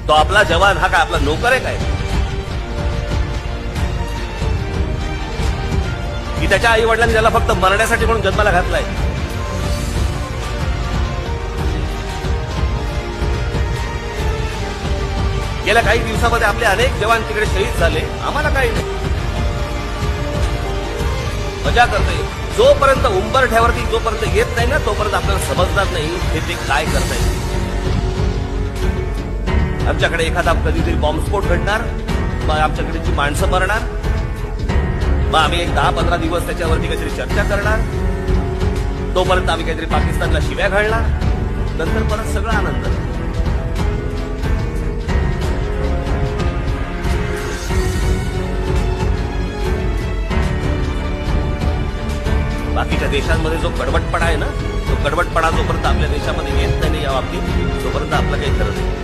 तो आपला जवान हा काय आपला नोकर आहे काय, की त्याच्या आई वडिलांनी त्याला फक्त मरण्यासाठी म्हणून जन्माला घातलाय? गेल्या काही दिवसामध्ये आपले अनेक जवान तिकडे शहीद झाले, आम्हाला काही नाही. मजा करतोय. जोपर्यंत उंबरठ्यावरती जोपर्यंत येत नाही ना तोपर्यंत आपल्याला समजणार नाही हे ते काय करताय. आमच्याकडे एखादा कधीतरी बॉम्बस्फोट घडणार, मग आमच्याकडेची माणसं मरणार, मग आम्ही एक 10-15 दिवस त्याच्यावरती काहीतरी चर्चा करणार, तोपर्यंत आम्ही काहीतरी पाकिस्तानला शिव्या घालणार, नंतर परत सगळा आनंद. बाकीच्या देशांमध्ये जो कडवटपणा आहे ना, तो कडवटपणा जोपर्यंत आपल्या देशामध्ये येत नाही या बाबतीत तोपर्यंत आपलं काही खरं नाही.